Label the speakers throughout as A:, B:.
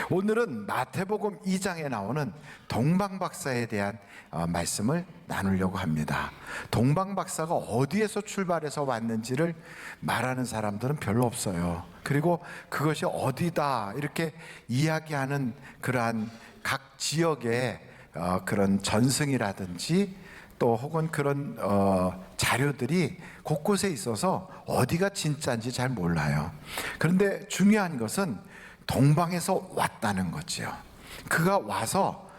A: 오늘은 마태복음 2장에 나오는 동방박사에 대한 말씀을 나누려고 합니다. 동방박사가 어디에서 출발해서 왔는지를 말하는 사람들은 별로 없어요. 그리고 그것이 어디다 이렇게 이야기하는 그러한 각 지역의 그런 전승이라든지 또 혹은 그런 자료들이 곳곳에 있어서 어디가 진짜인지 잘 몰라요. 그런데 중요한 것은 동방에서 왔다는 거죠. 그가 와서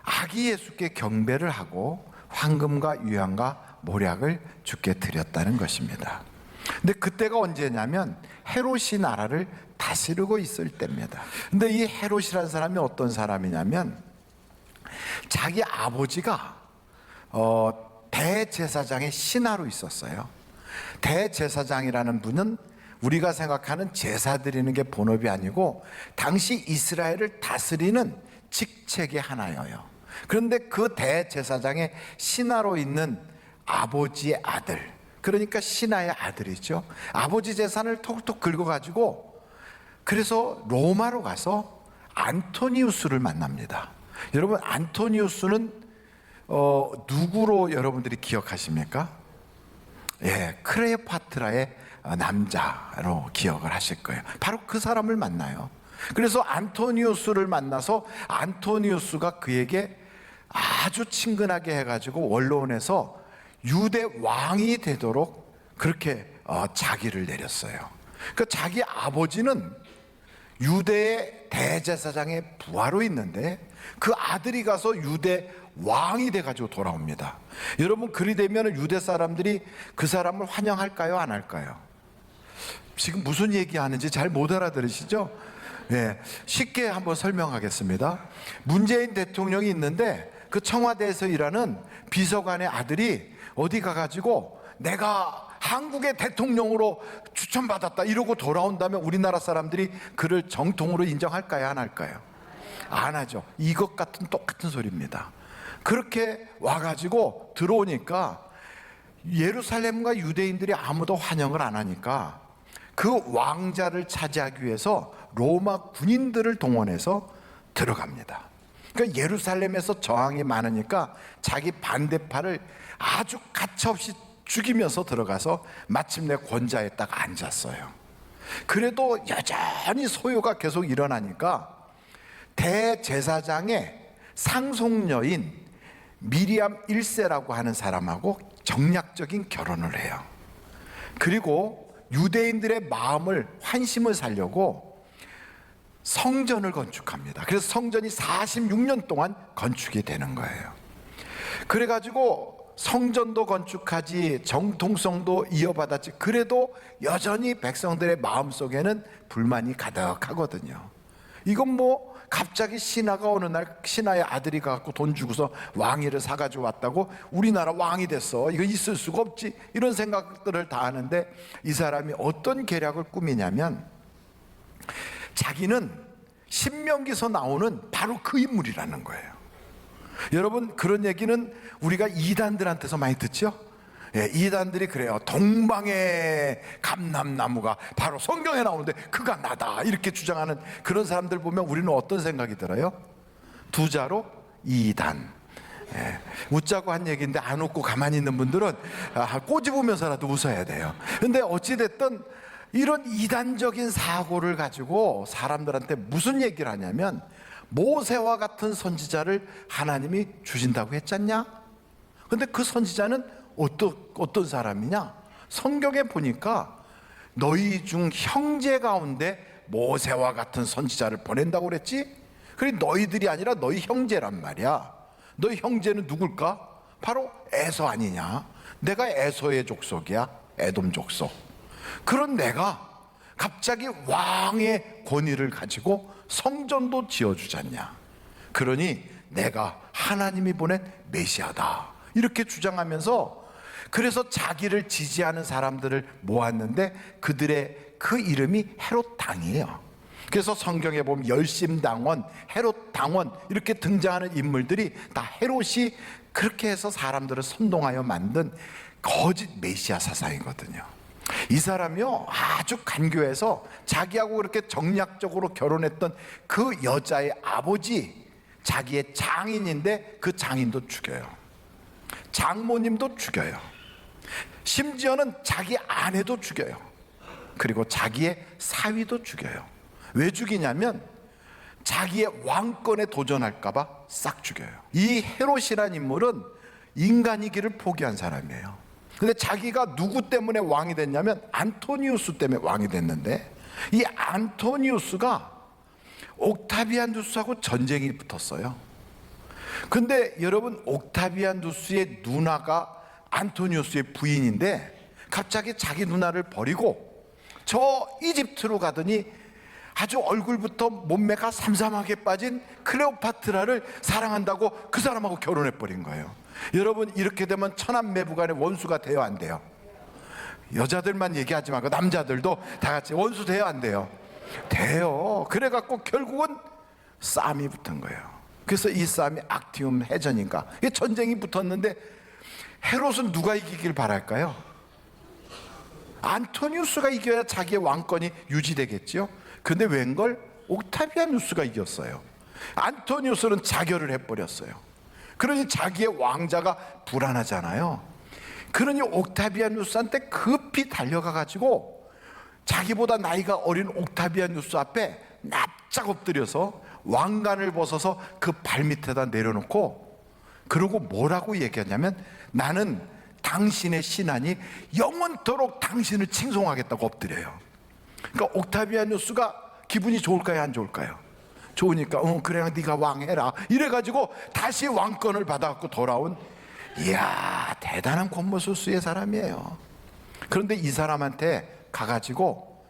A: 아기 예수께 경배를 하고 황금과 유향과 모략을 주께 드렸다는 것입니다. 근데 그때가 언제냐면 헤롯이 나라를 다스리고 있을 때입니다. 근데 이 헤롯이라는 사람이 어떤 사람이냐면 자기 아버지가 대제사장의 신하로 있었어요. 대제사장이라는 분은 우리가 생각하는 제사 드리는 게 본업이 아니고 당시 이스라엘을 다스리는 직책의 하나예요. 그런데 그 대제사장의 신하로 있는 아버지의 아들, 그러니까 신하의 아들이죠. 아버지 재산을 톡톡 긁어가지고 그래서 로마로 가서 안토니우스를 만납니다. 여러분, 안토니우스는 누구로 여러분들이 기억하십니까? 예, 클레오파트라의 남자로 기억을 하실 거예요. 바로 그 사람을 만나요. 그래서 안토니우스를 만나서 안토니우스가 그에게 아주 친근하게 해가지고 원로원에서 유대 왕이 되도록 그렇게 자기를 내렸어요. 그러니까 자기 아버지는 유대의 대제사장의 부하로 있는데 그 아들이 가서 유대 왕이 돼가지고 돌아옵니다. 여러분, 그리 되면 유대 사람들이 그 사람을 환영할까요? 안 할까요? 지금 무슨 얘기하는지 잘 못 알아들으시죠? 네, 쉽게 한번 설명하겠습니다. 문재인 대통령이 있는데 그 청와대에서 일하는 비서관의 아들이 어디 가가지고 내가 한국의 대통령으로 추천받았다 이러고 돌아온다면 우리나라 사람들이 그를 정통으로 인정할까요? 안 할까요? 안 하죠. 이것 같은 똑같은 소리입니다. 그렇게 와가지고 들어오니까 예루살렘과 유대인들이 아무도 환영을 안 하니까 그 왕자를 차지하기 위해서 로마 군인들을 동원해서 들어갑니다. 그러니까 예루살렘에서 저항이 많으니까 자기 반대파를 아주 가차없이 죽이면서 들어가서 마침내 권좌에 딱 앉았어요. 그래도 여전히 소요가 계속 일어나니까 대제사장의 상속녀인 미리암 1세라고 하는 사람하고 정략적인 결혼을 해요. 그리고 유대인들의 마음을 환심을 살려고 성전을 건축합니다. 그래서 성전이 46년 동안 건축이 되는 거예요. 그래가지고 성전도 건축하지 정통성도 이어받았지, 그래도 여전히 백성들의 마음속에는 불만이 가득하거든요. 이건 뭐 갑자기 신하가 어느 날 신하의 아들이 가갖고 돈 주고서 왕위를 사가지고 왔다고 우리나라 왕이 됐어, 이거 있을 수가 없지, 이런 생각들을 다 하는데 이 사람이 어떤 계략을 꾸미냐면 자기는 신명기서 나오는 바로 그 인물이라는 거예요. 여러분, 그런 얘기는 우리가 이단들한테서 많이 듣죠? 예, 이단들이 그래요. 동방의 감람나무가 바로 성경에 나오는데 그가 나다 이렇게 주장하는 그런 사람들 보면 우리는 어떤 생각이 들어요? 두 자로 이단. 예, 웃자고 한 얘기인데 안 웃고 가만히 있는 분들은 꼬집으면서라도 웃어야 돼요. 근데 어찌됐든 이런 이단적인 사고를 가지고 사람들한테 무슨 얘기를 하냐면 모세와 같은 선지자를 하나님이 주신다고 했잖냐? 근데 그 선지자는 어떤 사람이냐? 성경에 보니까 너희 중 형제 가운데 모세와 같은 선지자를 보낸다고 그랬지? 그래, 너희들이 아니라 너희 형제란 말이야. 너희 형제는 누굴까? 바로 에서 아니냐? 내가 에서의 족속이야. 에돔 족속. 그런 내가 갑자기 왕의 권위를 가지고 성전도 지어주잖냐? 그러니 내가 하나님이 보낸 메시아다 이렇게 주장하면서, 그래서 자기를 지지하는 사람들을 모았는데 그들의 그 이름이 헤롯 당이에요. 그래서 성경에 보면 열심당원, 헤롯 당원 이렇게 등장하는 인물들이 다 헤롯이 그렇게 해서 사람들을 선동하여 만든 거짓 메시아 사상이거든요. 이 사람이요 아주 간교해서 자기하고 그렇게 정략적으로 결혼했던 그 여자의 아버지, 자기의 장인인데 그 장인도 죽여요. 장모님도 죽여요. 심지어는 자기 아내도 죽여요. 그리고 자기의 사위도 죽여요. 왜 죽이냐면 자기의 왕권에 도전할까봐 싹 죽여요. 이 헤롯이라는 인물은 인간이기를 포기한 사람이에요. 근데 자기가 누구 때문에 왕이 됐냐면 안토니우스 때문에 왕이 됐는데, 이 안토니우스가 옥타비아누스하고 전쟁이 붙었어요. 근데 여러분, 옥타비아누스의 누나가 안토니우스의 부인인데 갑자기 자기 누나를 버리고 저 이집트로 가더니 아주 얼굴부터 몸매가 삼삼하게 빠진 클레오파트라를 사랑한다고 그 사람하고 결혼해 버린 거예요. 여러분, 이렇게 되면 천한매부간의 원수가 돼요, 안 돼요? 여자들만 얘기하지 말고 남자들도 다 같이 원수 돼요, 안 돼요? 돼요. 그래갖고 결국은 싸움이 붙은 거예요. 그래서 이 싸움이 악티움 해전인가, 이게 전쟁이 붙었는데 헤롯은 누가 이기길 바랄까요? 안토니우스가 이겨야 자기의 왕권이 유지되겠지요. 근데 웬걸 옥타비아누스가 이겼어요. 안토니우스는 자결을 해버렸어요. 그러니 자기의 왕자가 불안하잖아요. 그러니 옥타비아누스한테 급히 달려가 가지고 자기보다 나이가 어린 옥타비아누스 앞에 납작 엎드려서 왕관을 벗어서 그 발밑에다 내려놓고, 그리고 뭐라고 얘기하냐면 나는 당신의 신하니 영원토록 당신을 칭송하겠다고 엎드려요. 그러니까 옥타비아누스가 기분이 좋을까요, 안 좋을까요? 좋으니까 그래 네가 왕해라 이래가지고 다시 왕권을 받아갖고 돌아온, 이야 대단한 권모술수의 사람이에요. 그런데 이 사람한테 가가지고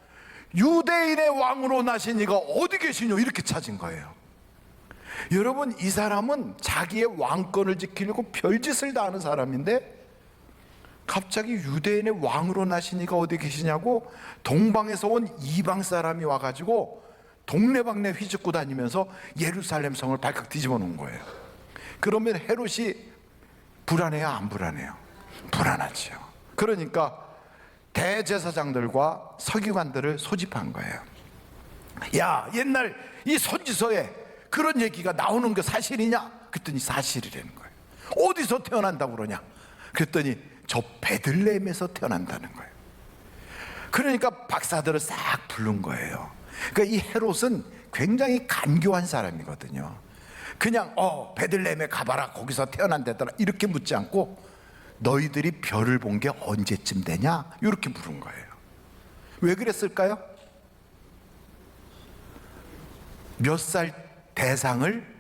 A: 유대인의 왕으로 나신 이가 어디 계시뇨 이렇게 찾은 거예요. 여러분, 이 사람은 자기의 왕권을 지키려고 별짓을 다 하는 사람인데 갑자기 유대인의 왕으로 나신 이가 어디 계시냐고 동방에서 온 이방 사람이 와가지고 동네방네 휘젓고 다니면서 예루살렘 성을 발칵 뒤집어 놓은 거예요. 그러면 헤롯이 불안해요, 안 불안해요? 불안하죠. 그러니까 대제사장들과 서기관들을 소집한 거예요. 야, 옛날 이 선지서에 그런 얘기가 나오는 게 사실이냐? 그랬더니 사실이라는 거예요. 어디서 태어난다고 그러냐? 그랬더니 저 베들레헴에서 태어난다는 거예요. 그러니까 박사들을 싹 부른 거예요. 그러니까 이 헤롯은 굉장히 간교한 사람이거든요. 그냥 베들레헴에 가봐라, 거기서 태어난다더라 이렇게 묻지 않고 너희들이 별을 본 게 언제쯤 되냐 이렇게 물은 거예요. 왜 그랬을까요? 몇 살 대상을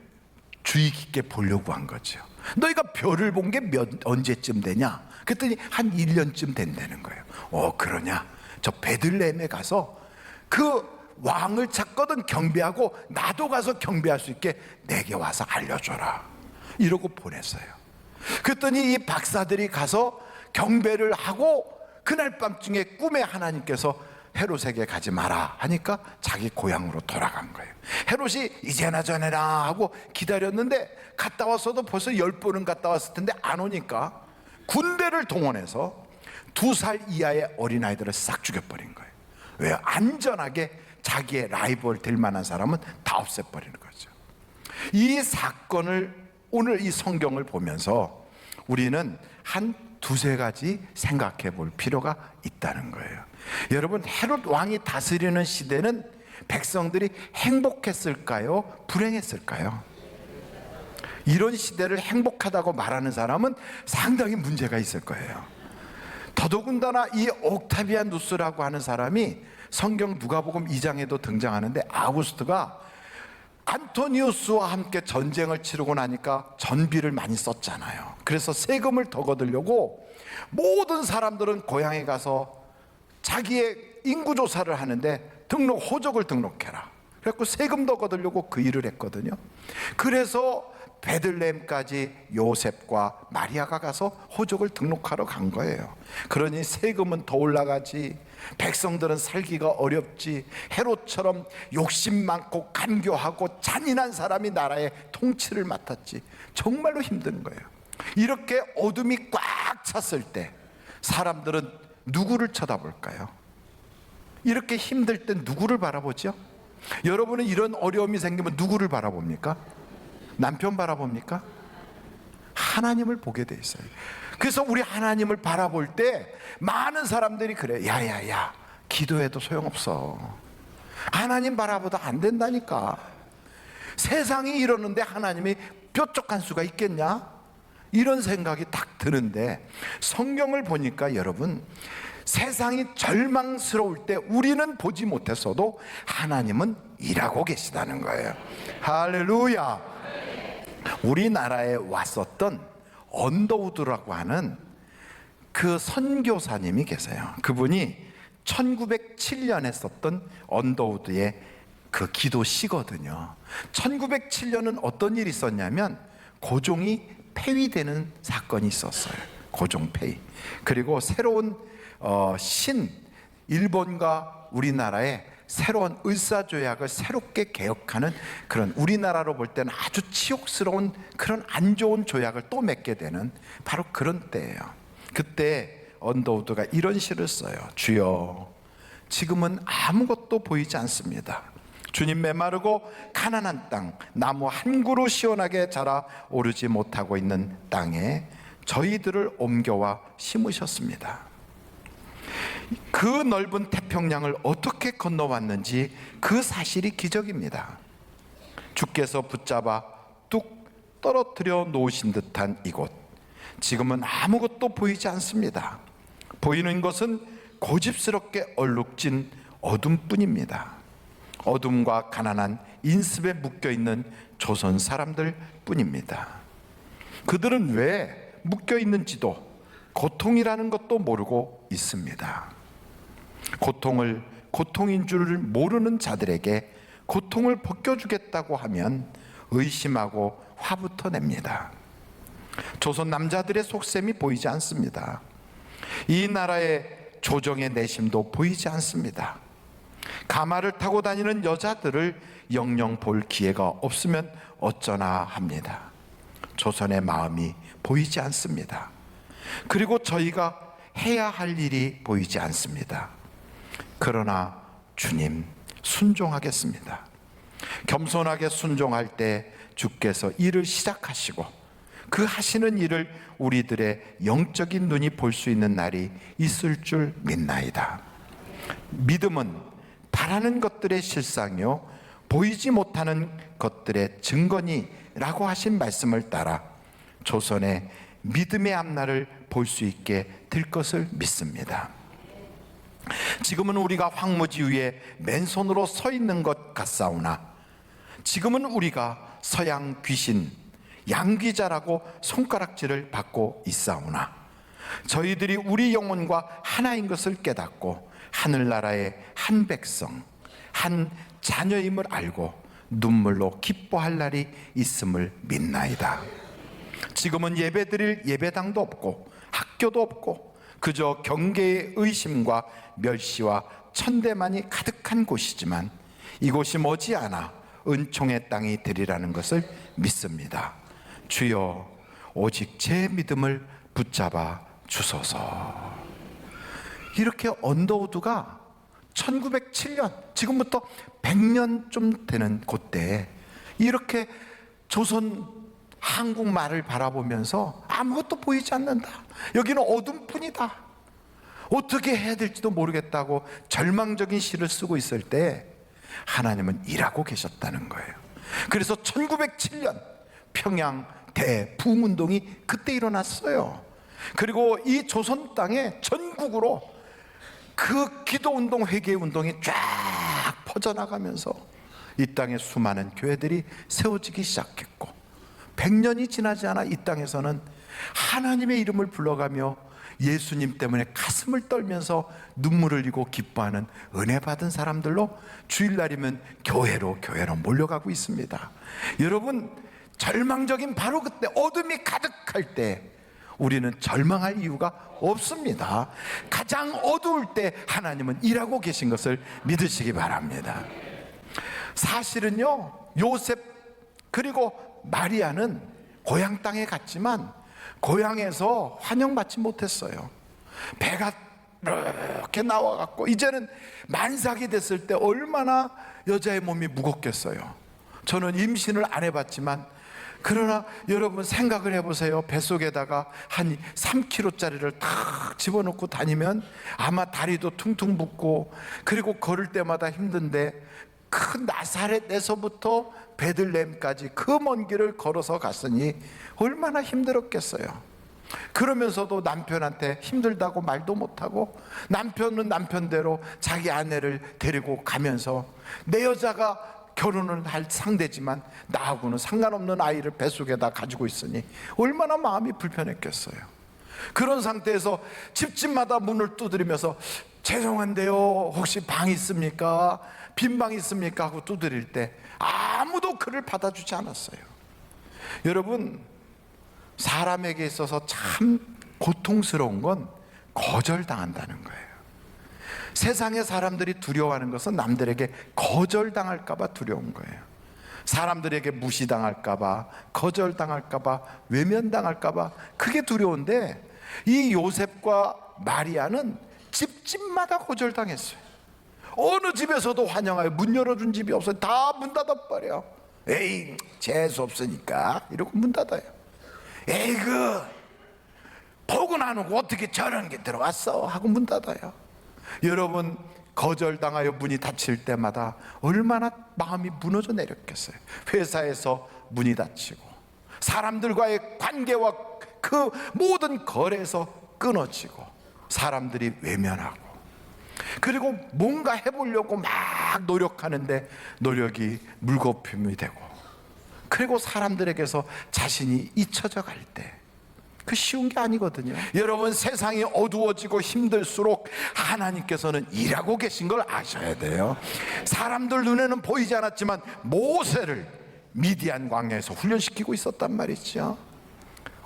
A: 주의 깊게 보려고 한 거죠. 너희가 별을 본 게 언제쯤 되냐? 그랬더니 한 1년쯤 된다는 거예요. 그러냐? 저 베들레헴에 가서 그 왕을 찾거든 경배하고 나도 가서 경배할 수 있게 내게 와서 알려줘라 이러고 보냈어요. 그랬더니 이 박사들이 가서 경배를 하고 그날 밤중에 꿈에 하나님께서 헤롯에게 가지 마라 하니까 자기 고향으로 돌아간 거예요. 헤롯이 이제나 저내나 하고 기다렸는데 갔다 왔어도 벌써 10번은 갔다 왔을 텐데 안 오니까 군대를 동원해서 2살 이하의 어린아이들을 싹 죽여버린 거예요. 왜요? 안전하게 자기의 라이벌 될 만한 사람은 다 없애버리는 거죠. 이 사건을 오늘 이 성경을 보면서 우리는 한 2-3가지 생각해 볼 필요가 있다는 거예요. 여러분, 헤롯 왕이 다스리는 시대는 백성들이 행복했을까요? 불행했을까요? 이런 시대를 행복하다고 말하는 사람은 상당히 문제가 있을 거예요. 더더군다나 이 옥타비아누스라고 하는 사람이 성경 누가복음 2장에도 등장하는데, 아우구스트가 안토니우스와 함께 전쟁을 치르고 나니까 전비를 많이 썼잖아요. 그래서 세금을 더 거두려고 모든 사람들은 고향에 가서 자기의 인구조사를 하는데 호적을 등록해라. 그래서 세금 더 거두려고 그 일을 했거든요. 그래서 베들레헴까지 요셉과 마리아가 가서 호적을 등록하러 간 거예요. 그러니 세금은 더 올라가지, 백성들은 살기가 어렵지, 헤롯처럼 욕심 많고 간교하고 잔인한 사람이 나라의 통치를 맡았지, 정말로 힘든 거예요. 이렇게 어둠이 꽉 찼을 때 사람들은 누구를 쳐다볼까요? 이렇게 힘들 때 누구를 바라보죠? 여러분은 이런 어려움이 생기면 누구를 바라봅니까? 남편 바라봅니까? 하나님을 보게 돼 있어요. 그래서 우리 하나님을 바라볼 때 많은 사람들이 그래. 야야야, 기도해도 소용없어. 하나님 바라보다 안 된다니까. 세상이 이러는데 하나님이 뾰족한 수가 있겠냐? 이런 생각이 딱 드는데, 성경을 보니까 여러분, 세상이 절망스러울 때 우리는 보지 못했어도 하나님은 일하고 계시다는 거예요. 할렐루야. 우리나라에 왔었던 언더우드라고 하는 그 선교사님이 계세요. 그분이 1907년에 썼던 언더우드의 그 기도시거든요. 1907년은 어떤 일이 있었냐면 고종이 폐위되는 사건이 있었어요. 고종 폐위. 그리고 새로운 일본과 우리나라의 새로운 을사조약을 새롭게 개혁하는 그런, 우리나라로 볼 때는 아주 치욕스러운 그런 안 좋은 조약을 또 맺게 되는 바로 그런 때예요. 그때 언더우드가 이런 시를 써요. 주여, 지금은 아무것도 보이지 않습니다. 주님, 메마르고 가난한 땅, 나무 한 그루 시원하게 자라 오르지 못하고 있는 땅에 저희들을 옮겨와 심으셨습니다. 그 넓은 태평양을 어떻게 건너왔는지 그 사실이 기적입니다. 주께서 붙잡아 뚝 떨어뜨려 놓으신 듯한 이곳, 지금은 아무것도 보이지 않습니다. 보이는 것은 고집스럽게 얼룩진 어둠뿐입니다. 어둠과 가난한 인습에 묶여있는 조선 사람들 뿐입니다. 그들은 왜 묶여있는지도 고통이라는 것도 모르고 있습니다. 고통을 고통인 줄을 모르는 자들에게 고통을 벗겨주겠다고 하면 의심하고 화부터 냅니다. 조선 남자들의 속셈이 보이지 않습니다. 이 나라의 조정의 내심도 보이지 않습니다. 가마를 타고 다니는 여자들을 영영 볼 기회가 없으면 어쩌나 합니다. 조선의 마음이 보이지 않습니다. 그리고 저희가 해야 할 일이 보이지 않습니다. 그러나 주님, 순종하겠습니다. 겸손하게 순종할 때 주께서 일을 시작하시고 그 하시는 일을 우리들의 영적인 눈이 볼 수 있는 날이 있을 줄 믿나이다. 믿음은 바라는 것들의 실상이요 보이지 못하는 것들의 증거니라고 하신 말씀을 따라 조선의 믿음의 앞날을 볼 수 있게 될 것을 믿습니다. 지금은 우리가 황무지 위에 맨손으로 서 있는 것 같사오나, 지금은 우리가 서양 귀신 양귀자라고 손가락질을 받고 있사오나, 저희들이 우리 영혼과 하나인 것을 깨닫고 하늘나라의 한 백성, 한 자녀임을 알고 눈물로 기뻐할 날이 있음을 믿나이다. 지금은 예배드릴 예배당도 없고 학교도 없고 그저 경계의 의심과 멸시와 천대만이 가득한 곳이지만 이곳이 머지않아 은총의 땅이 되리라는 것을 믿습니다. 주여, 오직 제 믿음을 붙잡아 주소서. 이렇게 언더우드가 1907년, 지금부터 100년 좀 되는 그때 이렇게 조선 한국말을 바라보면서 아무것도 보이지 않는다, 여기는 어둠뿐이다, 어떻게 해야 될지도 모르겠다고 절망적인 시를 쓰고 있을 때 하나님은 일하고 계셨다는 거예요. 그래서 1907년 평양 대부흥운동이 그때 일어났어요. 그리고 이 조선 땅에 전국으로 그 기도운동, 회개운동이 쫙 퍼져나가면서 이 땅에 수많은 교회들이 세워지기 시작했고, 100년이 지나지 않아 이 땅에서는 하나님의 이름을 불러가며 예수님 때문에 가슴을 떨면서 눈물을 흘리고 기뻐하는 은혜 받은 사람들로 주일날이면 교회로 몰려가고 있습니다. 여러분, 절망적인 바로 그때, 어둠이 가득할 때 우리는 절망할 이유가 없습니다. 가장 어두울 때 하나님은 일하고 계신 것을 믿으시기 바랍니다. 사실은요, 요셉 그리고 마리아는 고향 땅에 갔지만 고향에서 환영받지 못했어요. 배가 이렇게 나와갖고 이제는 만삭이 됐을 때 얼마나 여자의 몸이 무겁겠어요. 저는 임신을 안 해봤지만, 그러나 여러분 생각을 해보세요. 뱃속에다가 한 3kg짜리를 탁 집어넣고 다니면 아마 다리도 퉁퉁 붓고, 그리고 걸을 때마다 힘든데 큰 나사렛에서부터 베들레헴까지 그 먼 길을 걸어서 갔으니 얼마나 힘들었겠어요. 그러면서도 남편한테 힘들다고 말도 못하고, 남편은 남편대로 자기 아내를 데리고 가면서 내 여자가 결혼을 할 상대지만 나하고는 상관없는 아이를 뱃속에다 가지고 있으니 얼마나 마음이 불편했겠어요. 그런 상태에서 집집마다 문을 두드리면서 죄송한데요, 혹시 방 있습니까? 빈 방 있습니까? 하고 두드릴 때 아무도 그를 받아주지 않았어요. 여러분, 사람에게 있어서 참 고통스러운 건 거절당한다는 거예요. 세상의 사람들이 두려워하는 것은 남들에게 거절당할까 봐 두려운 거예요. 사람들에게 무시당할까 봐, 거절당할까 봐, 외면당할까 봐, 그게 두려운데, 이 요셉과 마리아는 집집마다 거절당했어요. 어느 집에서도 환영하여 문 열어준 집이 없어요. 다 문 닫아버려. 에이, 재수 없으니까 이러고 문 닫아요. 에이, 보고 나누고 어떻게 저런 게 들어왔어 하고 문 닫아요. 여러분, 거절당하여 문이 닫힐 때마다 얼마나 마음이 무너져 내렸겠어요. 회사에서 문이 닫히고, 사람들과의 관계와 그 모든 거래에서 끊어지고, 사람들이 외면하고, 그리고 뭔가 해보려고 막 노력하는데 노력이 물거품이 되고, 그리고 사람들에게서 자신이 잊혀져 갈 때, 그 쉬운 게 아니거든요. 여러분, 세상이 어두워지고 힘들수록 하나님께서는 일하고 계신 걸 아셔야 돼요. 사람들 눈에는 보이지 않았지만 모세를 미디안 광야에서 훈련시키고 있었단 말이죠.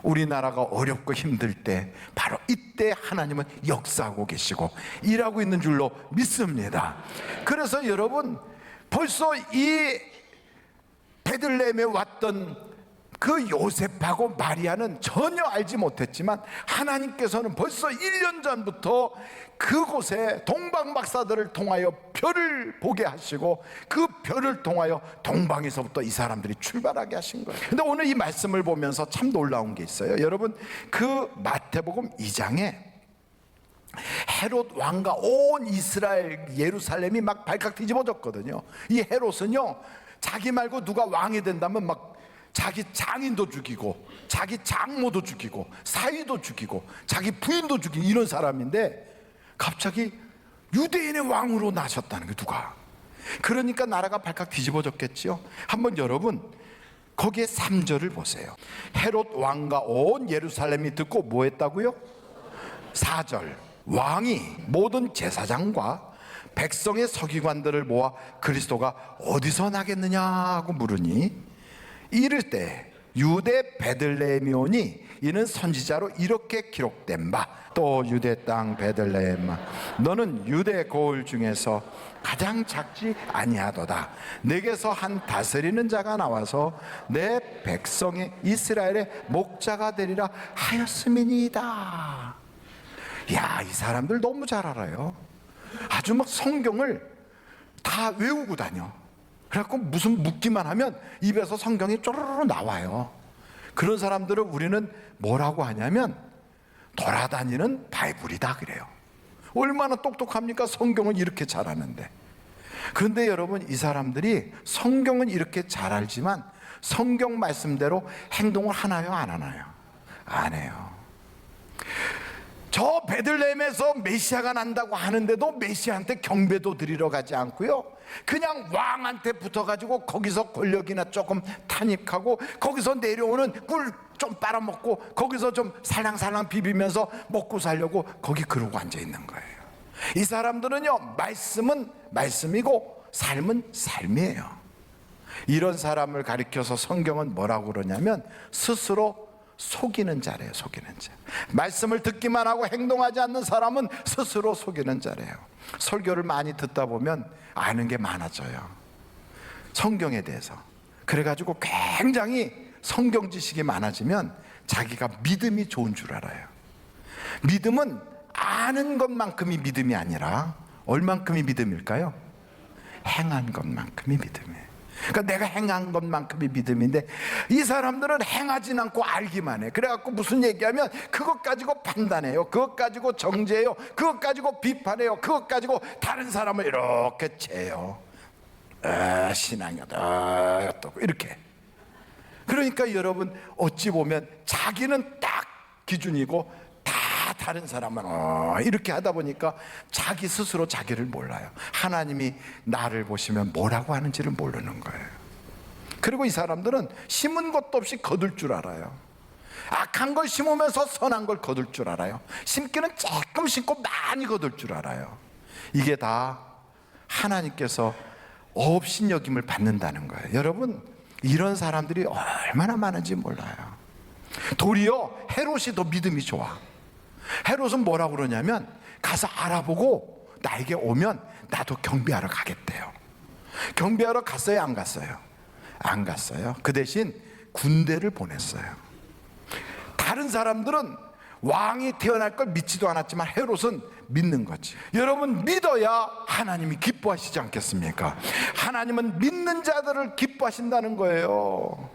A: 우리나라가 어렵고 힘들 때 바로 이때 하나님은 역사하고 계시고 일하고 있는 줄로 믿습니다. 그래서 여러분, 벌써 이 베들레헴에 왔던 그 요셉하고 마리아는 전혀 알지 못했지만, 하나님께서는 벌써 1년 전부터 그곳에 동방 박사들을 통하여 별을 보게 하시고, 그 별을 통하여 동방에서부터 이 사람들이 출발하게 하신 거예요. 근데 오늘 이 말씀을 보면서 참 놀라운 게 있어요. 여러분, 그 마태복음 2장에 헤롯 왕과 온 이스라엘 예루살렘이 막 발칵 뒤집어졌거든요. 이 헤롯은요, 자기 말고 누가 왕이 된다면 막 자기 장인도 죽이고, 자기 장모도 죽이고, 사위도 죽이고, 자기 부인도 죽이고, 이런 사람인데 갑자기 유대인의 왕으로 나셨다는 게, 누가. 그러니까 나라가 발칵 뒤집어졌겠지요. 한번 여러분 거기에 3절을 보세요. 헤롯 왕과 온 예루살렘이 듣고 뭐 했다고요? 4절, 왕이 모든 제사장과 백성의 서기관들을 모아 그리스도가 어디서 나겠느냐고 물으니, 이를 때 유대 베들레헴이오니 이는 선지자로 이렇게 기록된 바, 또 유대 땅 베들레헴아, 너는 유대 고을 중에서 가장 작지 아니하도다. 내게서 한 다스리는 자가 나와서 내 백성의 이스라엘의 목자가 되리라 하였음이니이다. 야, 이 사람들 너무 잘 알아요. 아주 막 성경을 다 외우고 다녀. 그래갖고 무슨 묻기만 하면 입에서 성경이 쪼르르 나와요. 그런 사람들을 우리는 뭐라고 하냐면 돌아다니는 바이블이다 그래요. 얼마나 똑똑합니까? 성경을 이렇게 잘 아는데. 그런데 여러분, 이 사람들이 성경은 이렇게 잘 알지만 성경 말씀대로 행동을 하나요, 안 하나요? 안 해요. 저 베들레헴에서 메시아가 난다고 하는데도 메시아한테 경배도 드리러 가지 않고요, 그냥 왕한테 붙어가지고 거기서 권력이나 조금 탄익하고, 거기서 내려오는 꿀 좀 빨아먹고, 거기서 좀 살랑살랑 비비면서 먹고 살려고 거기 그러고 앉아있는 거예요. 이 사람들은요, 말씀은 말씀이고 삶은 삶이에요. 이런 사람을 가리켜서 성경은 뭐라고 그러냐면 스스로 속이는 자래요. 속이는 자. 말씀을 듣기만 하고 행동하지 않는 사람은 스스로 속이는 자래요. 설교를 많이 듣다 보면 아는 게 많아져요, 성경에 대해서. 그래가지고 굉장히 성경 지식이 많아지면 자기가 믿음이 좋은 줄 알아요. 믿음은 아는 것만큼이 믿음이 아니라 얼만큼이 믿음일까요? 행한 것만큼이 믿음이에요. 그러니까 내가 행한 것만큼이 믿음인데 이 사람들은 행하진 않고 알기만 해. 그래갖고 무슨 얘기하면 그것 가지고 판단해요, 그것 가지고 정죄해요, 그것 가지고 비판해요, 그것 가지고 다른 사람을 이렇게 채요. 신앙이다 또 이렇게. 그러니까 여러분, 어찌 보면 자기는 딱 기준이고 다 다른 사람은 이렇게 하다 보니까 자기 스스로 자기를 몰라요. 하나님이 나를 보시면 뭐라고 하는지를 모르는 거예요. 그리고 이 사람들은 심은 것도 없이 거둘 줄 알아요. 악한 걸 심으면서 선한 걸 거둘 줄 알아요. 심기는 조금 심고 많이 거둘 줄 알아요. 이게 다 하나님께서 업신여김을 받는다는 거예요. 여러분, 이런 사람들이 얼마나 많은지 몰라요. 도리어 헤롯이 더 믿음이 좋아. 헤롯은 뭐라고 그러냐면, 가서 알아보고 나에게 오면 나도 경배하러 가겠대요. 경배하러 갔어요, 안 갔어요? 안 갔어요. 그 대신 군대를 보냈어요. 다른 사람들은 왕이 태어날 걸 믿지도 않았지만 헤롯은 믿는 거지. 여러분, 믿어야 하나님이 기뻐하시지 않겠습니까? 하나님은 믿는 자들을 기뻐하신다는 거예요.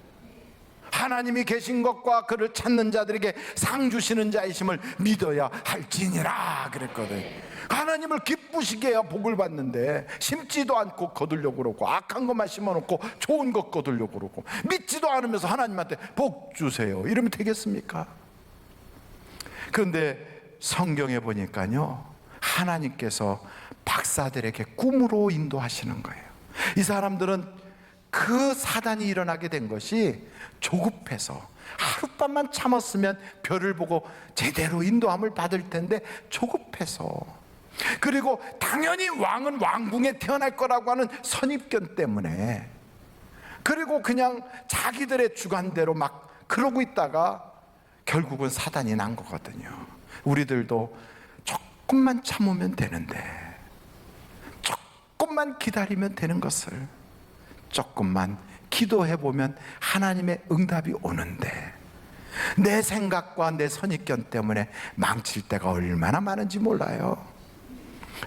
A: 하나님이 계신 것과 그를 찾는 자들에게 상 주시는 자이심을 믿어야 할지니라 그랬거든. 하나님을 기쁘시게 해야 복을 받는데 심지도 않고 거두려고 그러고 악한 것만 심어놓고 좋은 것 거두려고 그러고 믿지도 않으면서 하나님한테 복 주세요 이러면 되겠습니까? 그런데 성경에 보니까요, 하나님께서 박사들에게 꿈으로 인도하시는 거예요. 이 사람들은 그 사단이 일어나게 된 것이 조급해서, 하룻밤만 참았으면 별을 보고 제대로 인도함을 받을 텐데 조급해서, 그리고 당연히 왕은 왕궁에 태어날 거라고 하는 선입견 때문에, 그리고 그냥 자기들의 주관대로 막 그러고 있다가 결국은 사단이 난 거거든요. 우리들도 조금만 참으면 되는데, 조금만 기다리면 되는 것을 조금만 기도해보면 하나님의 응답이 오는데, 내 생각과 내 선입견 때문에 망칠 때가 얼마나 많은지 몰라요.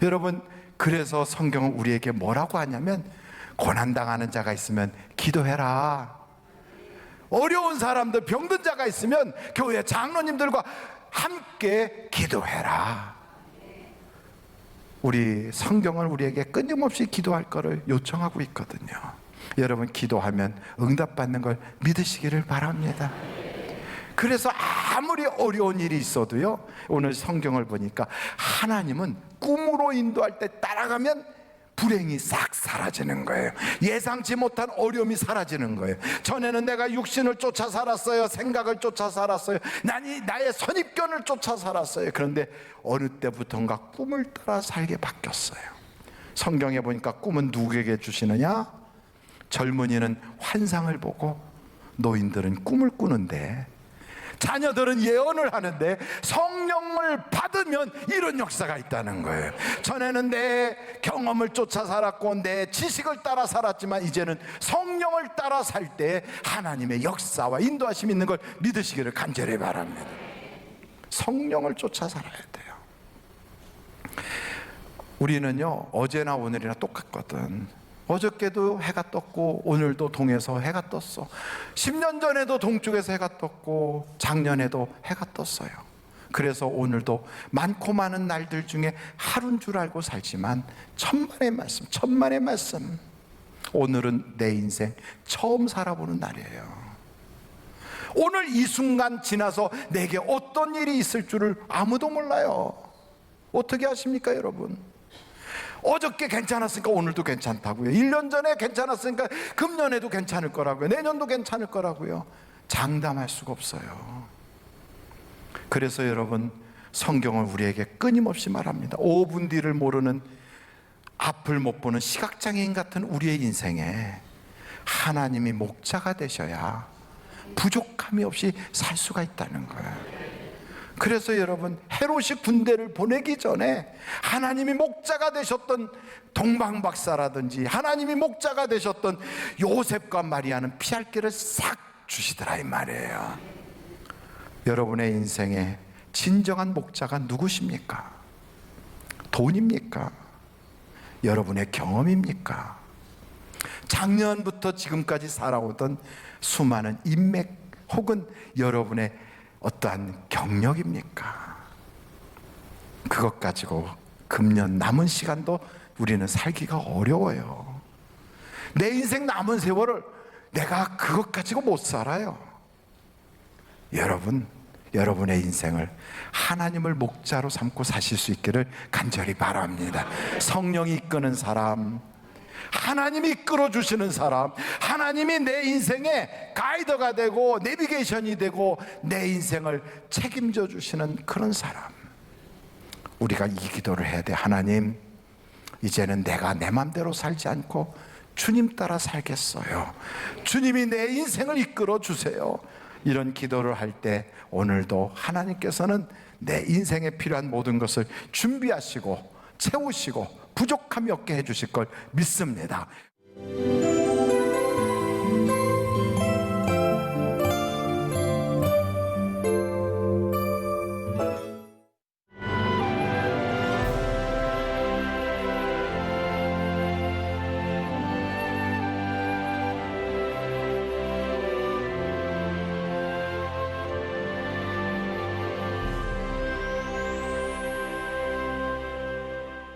A: 여러분, 그래서 성경은 우리에게 뭐라고 하냐면, 고난당하는 자가 있으면 기도해라. 어려운 사람들, 병든 자가 있으면 교회 장로님들과 함께 기도해라. 우리 성경은 우리에게 끊임없이 기도할 것을 요청하고 있거든요. 여러분, 기도하면 응답받는 걸 믿으시기를 바랍니다. 그래서 아무리 어려운 일이 있어도요, 오늘 성경을 보니까 하나님은 꿈으로 인도할 때 따라가면 불행이 싹 사라지는 거예요. 예상치 못한 어려움이 사라지는 거예요. 전에는 내가 육신을 쫓아 살았어요. 생각을 쫓아 살았어요. 나의 선입견을 쫓아 살았어요. 그런데 어느 때부턴가 꿈을 따라 살게 바뀌었어요. 성경에 보니까 꿈은 누구에게 주시느냐? 젊은이는 환상을 보고 노인들은 꿈을 꾸는데, 자녀들은 예언을 하는데, 성령을 받으면 이런 역사가 있다는 거예요. 전에는 내 경험을 쫓아 살았고 내 지식을 따라 살았지만 이제는 성령을 따라 살 때 하나님의 역사와 인도하심이 있는 걸 믿으시기를 간절히 바랍니다. 성령을 쫓아 살아야 돼요. 우리는요, 어제나 오늘이나 똑같거든. 어저께도 해가 떴고 오늘도 동에서 해가 떴어. 10년 전에도 동쪽에서 해가 떴고 작년에도 해가 떴어요. 그래서 오늘도 많고 많은 날들 중에 하루인 줄 알고 살지만 천만의 말씀, 오늘은 내 인생 처음 살아보는 날이에요. 오늘 이 순간 지나서 내게 어떤 일이 있을 줄을 아무도 몰라요. 어떻게 아십니까, 여러분? 어저께 괜찮았으니까 오늘도 괜찮다고요. 1년 전에 괜찮았으니까 금년에도 괜찮을 거라고요. 내년도 괜찮을 거라고요. 장담할 수가 없어요. 그래서 여러분, 성경은 우리에게 끊임없이 말합니다. 5분 뒤를 모르는, 앞을 못 보는 시각장애인 같은 우리의 인생에 하나님이 목자가 되셔야 부족함이 없이 살 수가 있다는 거예요. 그래서 여러분, 헤롯이 군대를 보내기 전에 하나님이 목자가 되셨던 동방박사라든지 하나님이 목자가 되셨던 요셉과 마리아는 피할 길을 싹 주시더라 이 말이에요. 여러분의 인생에 진정한 목자가 누구십니까? 돈입니까? 여러분의 경험입니까? 작년부터 지금까지 살아오던 수많은 인맥 혹은 여러분의 어떠한 경력입니까? 그것 가지고 금년 남은 시간도 우리는 살기가 어려워요. 내 인생 남은 세월을 내가 그것 가지고 못 살아요. 여러분의 인생을 하나님을 목자로 삼고 사실 수 있기를 간절히 바랍니다. 성령이 이끄는 사람, 하나님이 이끌어 주시는 사람, 하나님이 내 인생의 가이드가 되고 내비게이션이 되고 내 인생을 책임져 주시는 그런 사람. 우리가 이 기도를 해야 돼. 하나님, 이제는 내가 내 맘대로 살지 않고 주님 따라 살겠어요. 주님이 내 인생을 이끌어 주세요. 이런 기도를 할 때 오늘도 하나님께서는 내 인생에 필요한 모든 것을 준비하시고 채우시고 부족함이 없게 해주실 걸 믿습니다.